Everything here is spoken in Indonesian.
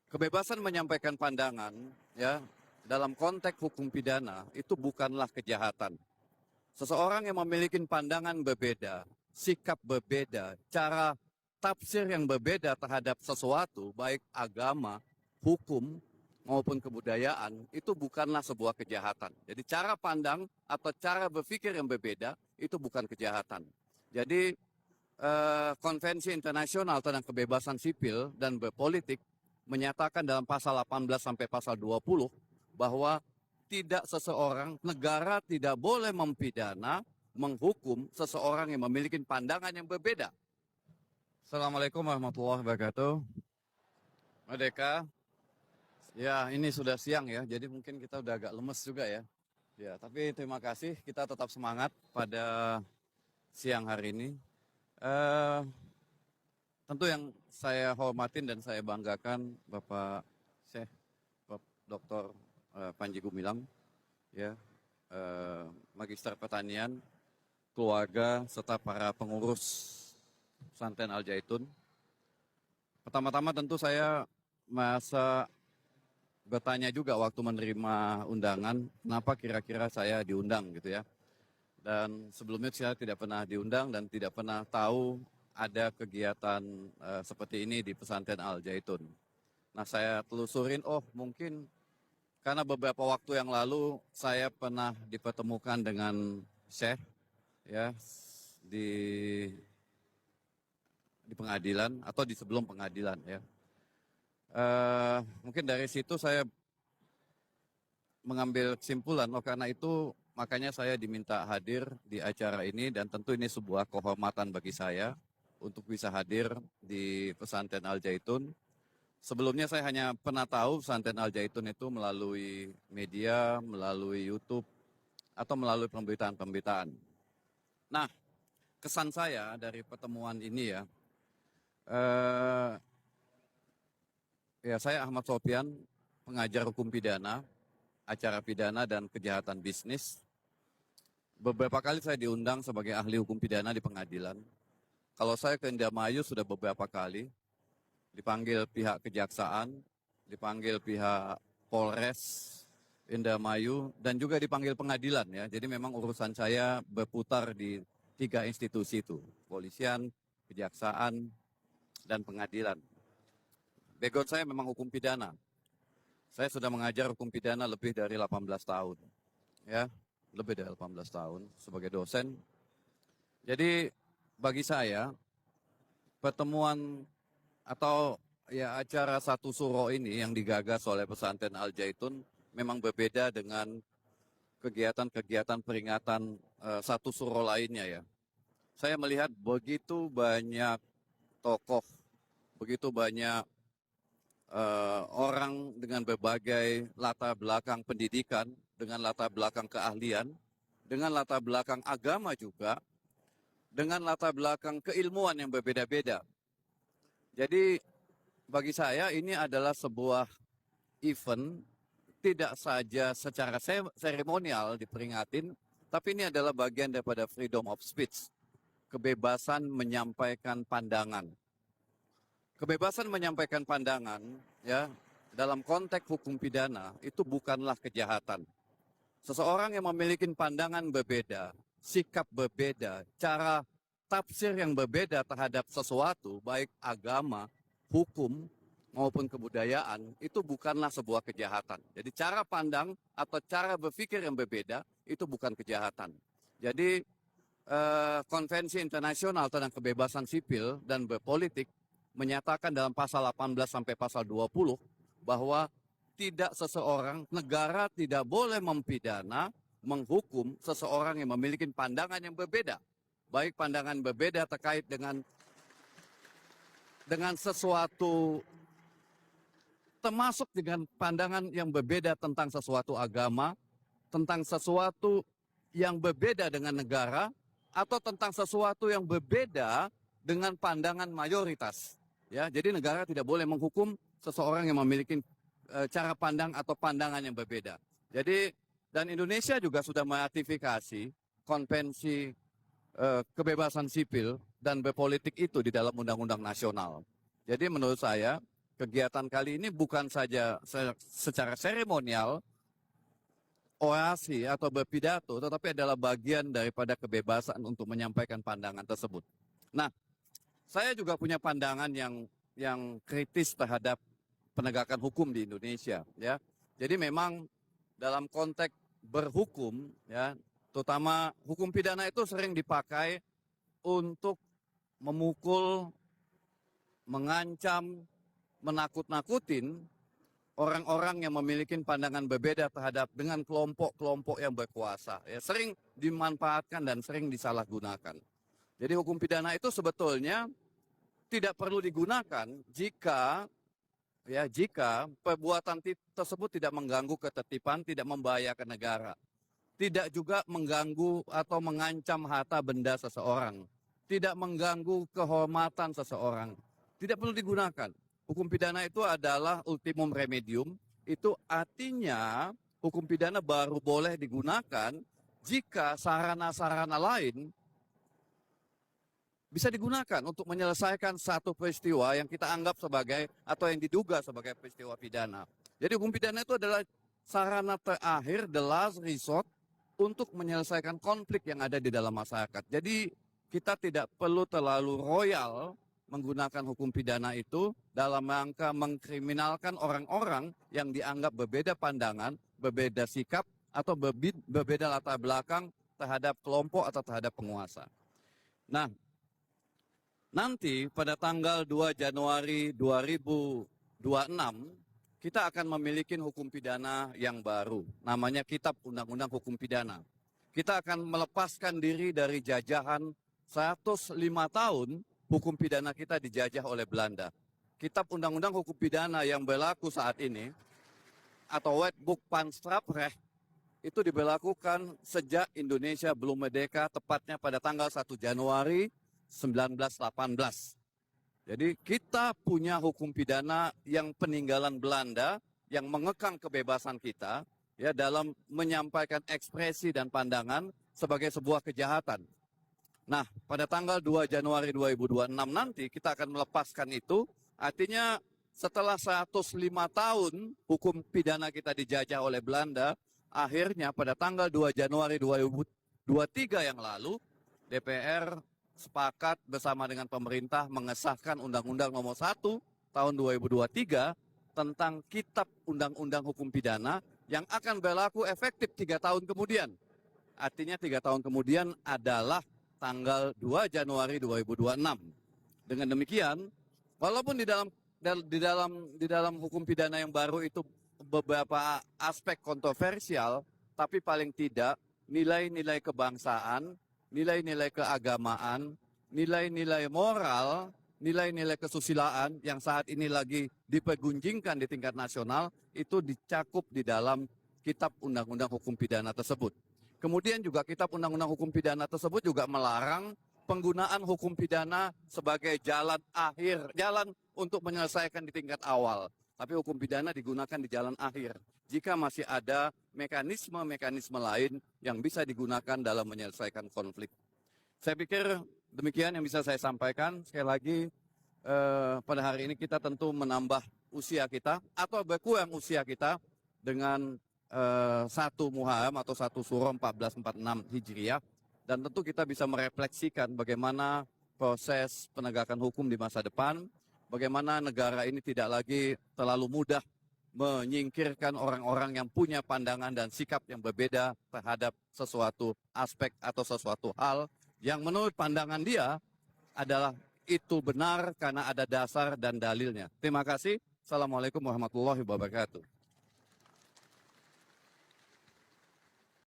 Kebebasan menyampaikan pandangan ya dalam konteks hukum pidana itu bukanlah kejahatan. Seseorang yang memiliki pandangan berbeda, sikap berbeda, cara tafsir yang berbeda terhadap sesuatu, baik agama, hukum, maupun kebudayaan, itu bukanlah sebuah kejahatan. Jadi cara pandang atau cara berpikir yang berbeda, itu bukan kejahatan. Jadi Konvensi Internasional tentang Kebebasan Sipil dan Berpolitik menyatakan dalam pasal 18 sampai pasal 20 bahwa tidak seseorang, negara tidak boleh mempidana, menghukum seseorang yang memiliki pandangan yang berbeda. Assalamualaikum warahmatullahi wabarakatuh. Merdeka. Ya, ini sudah siang ya, jadi mungkin kita udah agak lemes juga ya. Ya, tapi terima kasih, kita tetap semangat pada siang hari ini. Tentu yang saya hormatin dan saya banggakan Bapak Syekh Dr. Panji Gumilang, ya, Magister Pertanian, keluarga, serta para pengurus Pesantren Al Zaitun. Pertama-tama tentu saya merasa bertanya juga waktu menerima undangan, kenapa kira-kira saya diundang gitu ya. Dan sebelumnya saya tidak pernah diundang dan tidak pernah tahu ada kegiatan seperti ini di Pesantren Al Zaitun. Nah, saya telusurin, oh mungkin karena beberapa waktu yang lalu saya pernah dipertemukan dengan Syekh ya di pengadilan atau di sebelum pengadilan ya. Mungkin dari situ saya mengambil kesimpulan, oh karena itu makanya saya diminta hadir di acara ini dan tentu ini sebuah kehormatan bagi saya untuk bisa hadir di Pesantren Al Zaitun. Sebelumnya saya hanya pernah tahu Pesantren Al Zaitun itu melalui media, melalui YouTube, atau melalui pemberitaan-pemberitaan. Nah, kesan saya dari pertemuan ini ya saya Ahmad Sofyan, pengajar hukum pidana, acara pidana dan kejahatan bisnis. Beberapa kali saya diundang sebagai ahli hukum pidana di pengadilan. Kalau saya ke Indramayu sudah beberapa kali, dipanggil pihak kejaksaan, dipanggil pihak Polres Indramayu, dan juga dipanggil pengadilan ya. Jadi memang urusan saya berputar di 3 institusi itu, kepolisian, kejaksaan, dan pengadilan. Background saya memang hukum pidana. Saya sudah mengajar hukum pidana lebih dari 18 tahun. Ya, lebih dari 18 tahun sebagai dosen. Jadi bagi saya pertemuan atau ya acara satu suro ini yang digagas oleh Pesantren Al Zaitun memang berbeda dengan kegiatan-kegiatan peringatan satu suro lainnya ya. Saya melihat begitu banyak tokoh, begitu banyak orang dengan berbagai latar belakang pendidikan, dengan latar belakang keahlian, dengan latar belakang agama juga, dengan latar belakang keilmuan yang berbeda-beda. Jadi bagi saya ini adalah sebuah event tidak saja secara seremonial diperingatin, tapi ini adalah bagian daripada freedom of speech, kebebasan menyampaikan pandangan. Kebebasan menyampaikan pandangan ya dalam konteks hukum pidana itu bukanlah kejahatan. Seseorang yang memiliki pandangan berbeda, sikap berbeda, cara tafsir yang berbeda terhadap sesuatu, baik agama, hukum, maupun kebudayaan, itu bukanlah sebuah kejahatan. Jadi cara pandang atau cara berpikir yang berbeda, itu bukan kejahatan. Jadi Konvensi Internasional tentang Kebebasan Sipil dan Berpolitik menyatakan dalam pasal 18 sampai pasal 20 bahwa tidak seseorang, negara tidak boleh mempidana, menghukum seseorang yang memiliki pandangan yang berbeda. Baik pandangan berbeda terkait dengan sesuatu, termasuk dengan pandangan yang berbeda tentang sesuatu agama, tentang sesuatu yang berbeda dengan negara, atau tentang sesuatu yang berbeda dengan pandangan mayoritas. Ya, jadi negara tidak boleh menghukum seseorang yang memiliki cara pandang atau pandangan yang berbeda. Jadi dan Indonesia juga sudah meratifikasi konvensi kebebasan sipil dan berpolitik itu di dalam undang-undang nasional. Jadi menurut saya kegiatan kali ini bukan saja secara seremonial, orasi atau berpidato, tetapi adalah bagian daripada kebebasan untuk menyampaikan pandangan tersebut. Nah, saya juga punya pandangan yang kritis terhadap penegakan hukum di Indonesia, ya. Jadi memang dalam konteks berhukum, ya, terutama hukum pidana itu sering dipakai untuk memukul, mengancam, menakut-nakutin orang-orang yang memiliki pandangan berbeda terhadap dengan kelompok-kelompok yang berkuasa. Ya, sering dimanfaatkan dan sering disalahgunakan. Jadi hukum pidana itu sebetulnya tidak perlu digunakan jika perbuatan tersebut tidak mengganggu ketertiban, tidak membahayakan negara, tidak juga mengganggu atau mengancam harta benda seseorang, tidak mengganggu kehormatan seseorang, tidak perlu digunakan. Hukum pidana itu adalah ultimum remedium, itu artinya hukum pidana baru boleh digunakan jika sarana-sarana lain bisa digunakan untuk menyelesaikan satu peristiwa yang kita anggap sebagai atau yang diduga sebagai peristiwa pidana. Jadi hukum pidana itu adalah sarana terakhir, the last resort untuk menyelesaikan konflik yang ada di dalam masyarakat. Jadi kita tidak perlu terlalu royal menggunakan hukum pidana itu dalam rangka mengkriminalkan orang-orang yang dianggap berbeda pandangan, berbeda sikap, atau berbeda latar belakang terhadap kelompok atau terhadap penguasa. Nah, nanti pada tanggal 2 Januari 2026, kita akan memiliki hukum pidana yang baru, namanya Kitab Undang-Undang Hukum Pidana. Kita akan melepaskan diri dari jajahan 105 tahun hukum pidana kita dijajah oleh Belanda. Kitab Undang-Undang Hukum Pidana yang berlaku saat ini, atau Wetboek van Strafrecht, itu diberlakukan sejak Indonesia belum merdeka, tepatnya pada tanggal 1 Januari 1918. Jadi kita punya hukum pidana yang peninggalan Belanda, yang mengekang kebebasan kita, ya, dalam menyampaikan ekspresi dan pandangan sebagai sebuah kejahatan. Nah, pada tanggal 2 Januari 2026 nanti kita akan melepaskan itu, artinya setelah 105 tahun hukum pidana kita dijajah oleh Belanda, akhirnya pada tanggal 2 Januari 2023 yang lalu, DPR sepakat bersama dengan pemerintah mengesahkan Undang-Undang Nomor 1 Tahun 2023 tentang Kitab Undang-Undang Hukum Pidana yang akan berlaku efektif 3 tahun kemudian. Artinya 3 tahun kemudian adalah tanggal 2 Januari 2026. Dengan demikian, walaupun di dalam hukum pidana yang baru itu beberapa aspek kontroversial, tapi paling tidak nilai-nilai kebangsaan, nilai-nilai keagamaan, nilai-nilai moral, nilai-nilai kesusilaan yang saat ini lagi dipergunjingkan di tingkat nasional itu dicakup di dalam Kitab Undang-Undang Hukum Pidana tersebut. Kemudian juga Kitab Undang-Undang Hukum Pidana tersebut juga melarang penggunaan hukum pidana sebagai jalan akhir, jalan untuk menyelesaikan di tingkat awal. Tapi hukum pidana digunakan di jalan akhir jika masih ada mekanisme-mekanisme lain yang bisa digunakan dalam menyelesaikan konflik. Saya pikir demikian yang bisa saya sampaikan. Sekali lagi, pada hari ini kita tentu menambah usia kita atau berkurang usia kita dengan 1 Muharram atau 1 Suro 1446 Hijriah, dan tentu kita bisa merefleksikan bagaimana proses penegakan hukum di masa depan, bagaimana negara ini tidak lagi terlalu mudah menyingkirkan orang-orang yang punya pandangan dan sikap yang berbeda terhadap sesuatu aspek atau sesuatu hal yang menurut pandangan dia adalah itu benar karena ada dasar dan dalilnya. Terima kasih. Assalamualaikum warahmatullahi wabarakatuh.